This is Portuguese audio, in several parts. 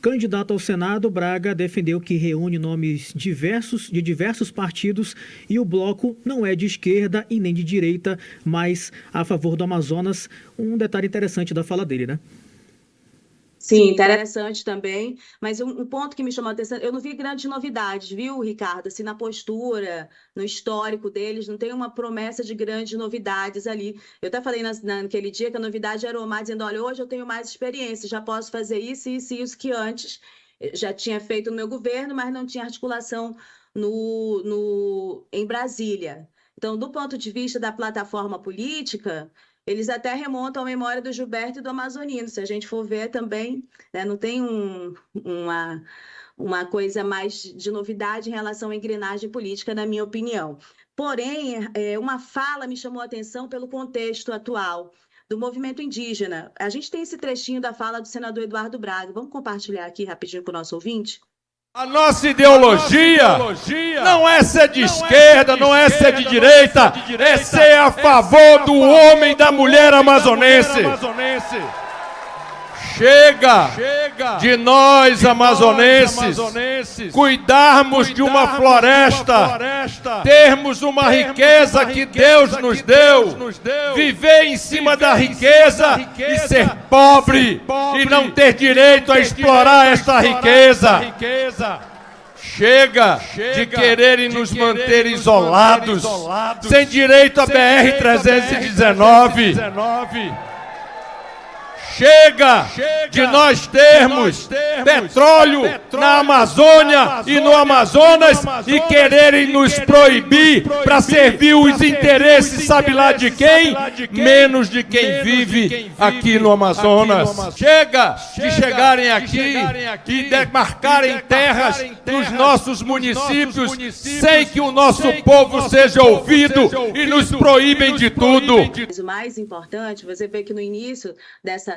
Candidato ao Senado, Braga defendeu que reúne nomes de diversos partidos e o bloco não é de esquerda e nem de direita, mas a favor do Amazonas. Um detalhe interessante da fala dele, né? Sim, interessante também, mas um ponto que me chamou a atenção, eu não vi grandes novidades, viu, Ricardo? Assim, na postura, no histórico deles, não tem uma promessa de grandes novidades ali. Eu até falei naquele dia que a novidade era o Omar dizendo, olha, hoje eu tenho mais experiência, já posso fazer isso, isso e isso que antes já tinha feito no meu governo, mas não tinha articulação em Brasília. Então, do ponto de vista da plataforma política, eles até remontam à memória do Gilberto e do Amazonino. Se a gente for ver também, né, não tem uma coisa mais de novidade em relação à engrenagem política, na minha opinião. Porém, uma fala me chamou a atenção pelo contexto atual do movimento indígena. A gente tem esse trechinho da fala do senador Eduardo Braga. Vamos compartilhar aqui rapidinho com o nosso ouvinte? A nossa ideologia não é ser de esquerda, não é ser de direita, é ser a favor do homem e da mulher amazonense. Chega de nós, amazonenses, cuidarmos de uma floresta, termos uma riqueza que Deus nos deu, viver em cima da riqueza e ser pobre e não ter direito a explorar esta riqueza. Chega de quererem nos manter isolados, sem direito a BR-319. Chega de nós termos petróleo na Amazônia e no Amazonas e quererem nos proibir para servir os interesses, sabe lá de quem? Menos de quem vive aqui no Amazonas. Chega de chegarem aqui e demarcarem terras nos nossos municípios sem que o nosso povo seja ouvido e nos proíbem de tudo. Mas o mais importante, você vê que no início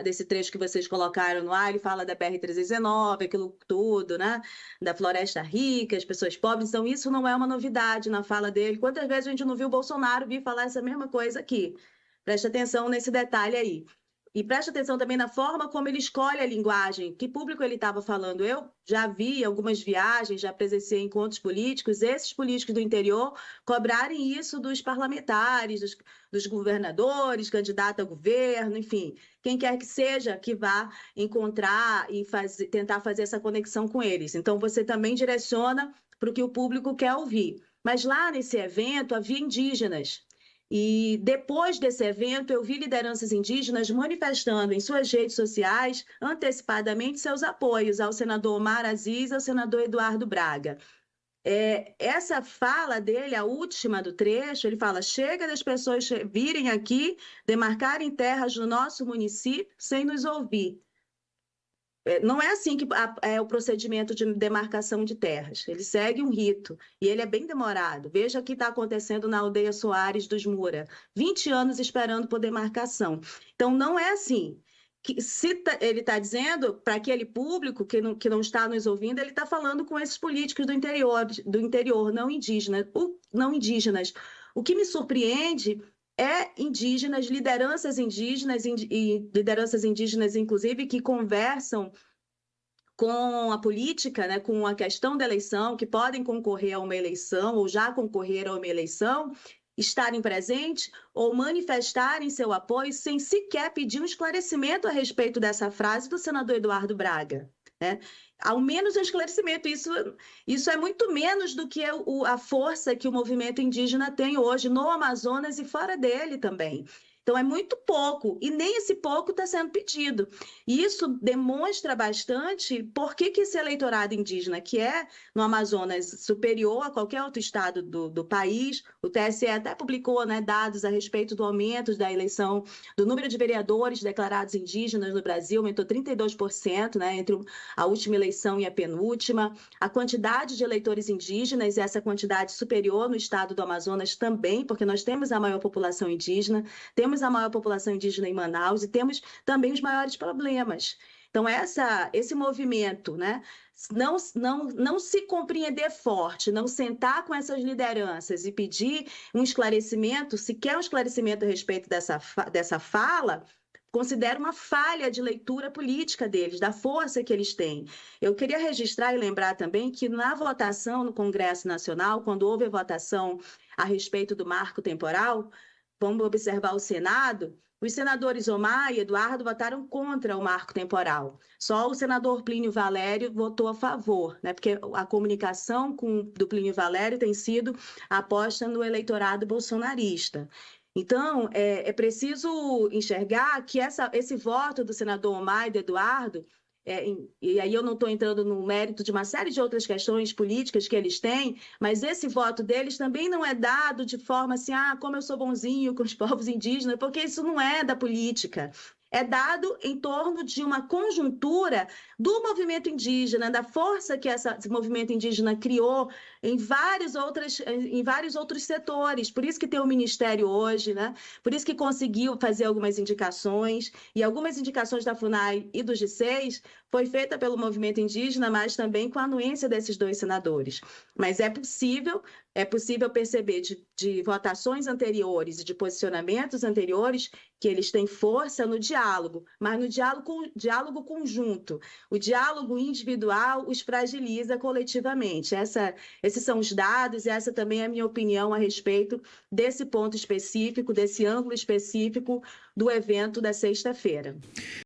desse trecho que vocês colocaram no ar, ele fala da BR-319, aquilo tudo, né? Da floresta rica, as pessoas pobres. Então, isso não é uma novidade na fala dele. Quantas vezes a gente não viu o Bolsonaro vir falar essa mesma coisa aqui? Preste atenção nesse detalhe aí. E preste atenção também na forma como ele escolhe a linguagem, que público ele estava falando. Eu já vi algumas viagens, já presenciei encontros políticos, esses políticos do interior cobrarem isso dos parlamentares, dos governadores, candidato a governo, enfim, quem quer que seja que vá encontrar e tentar fazer essa conexão com eles. Então, você também direciona para o que o público quer ouvir. Mas lá nesse evento havia indígenas. E depois desse evento, eu vi lideranças indígenas manifestando em suas redes sociais, antecipadamente, seus apoios ao senador Omar Aziz e ao senador Eduardo Braga. Essa fala dele, a última do trecho, ele fala, chega das pessoas virem aqui, demarcarem terras no nosso município sem nos ouvir. Não é assim que é o procedimento de demarcação de terras. Ele segue um rito e ele é bem demorado. Veja o que está acontecendo na aldeia Soares dos Moura. 20 anos esperando por demarcação. Então, não é assim. Ele está dizendo para aquele público que não está nos ouvindo, ele está falando com esses políticos do interior não indígenas. O que me surpreende é indígenas, lideranças indígenas, inclusive, que conversam com a política, né, com a questão da eleição, que podem concorrer a uma eleição ou já concorreram a uma eleição, estarem presentes ou manifestarem seu apoio sem sequer pedir um esclarecimento a respeito dessa frase do senador Eduardo Braga, né? Ao menos um esclarecimento. Isso é muito menos do que a força que o movimento indígena tem hoje no Amazonas e fora dele também. Então, é muito pouco, e nem esse pouco está sendo pedido. E isso demonstra bastante por que esse eleitorado indígena, que é no Amazonas superior a qualquer outro estado do país, o TSE até publicou, né, dados a respeito do aumento da eleição, do número de vereadores declarados indígenas no Brasil, aumentou 32%, né, entre a última eleição e a penúltima. A quantidade de eleitores indígenas, essa quantidade superior no estado do Amazonas também, porque nós temos a maior população indígena, temos a maior população indígena em Manaus e temos também os maiores problemas. Então, esse movimento, né, não se compreender forte, não sentar com essas lideranças e pedir um esclarecimento, se quer um esclarecimento a respeito dessa fala, considero uma falha de leitura política deles, da força que eles têm. Eu queria registrar e lembrar também que na votação no Congresso Nacional, quando houve a votação a respeito do marco temporal, vamos observar o Senado, os senadores Omar e Eduardo votaram contra o marco temporal. Só o senador Plínio Valério votou a favor, né? Porque a comunicação do Plínio Valério tem sido aposta no eleitorado bolsonarista. Então, é preciso enxergar que esse voto do senador Omar e do Eduardo, e aí eu não estou entrando no mérito de uma série de outras questões políticas que eles têm, mas esse voto deles também não é dado de forma assim, como eu sou bonzinho com os povos indígenas, porque isso não é da política. É dado em torno de uma conjuntura do movimento indígena, da força que esse movimento indígena criou em vários outros setores. Por isso que tem o Ministério hoje, né? Por isso que conseguiu fazer algumas indicações, e algumas indicações da FUNAI e do G6 foi feita pelo movimento indígena, mas também com a anuência desses dois senadores. Mas é possível perceber de votações anteriores e de posicionamentos anteriores que eles têm força no diálogo, mas no diálogo conjunto. O diálogo individual os fragiliza coletivamente. Esses são os dados e essa também é a minha opinião a respeito desse ponto específico, desse ângulo específico do evento da sexta-feira.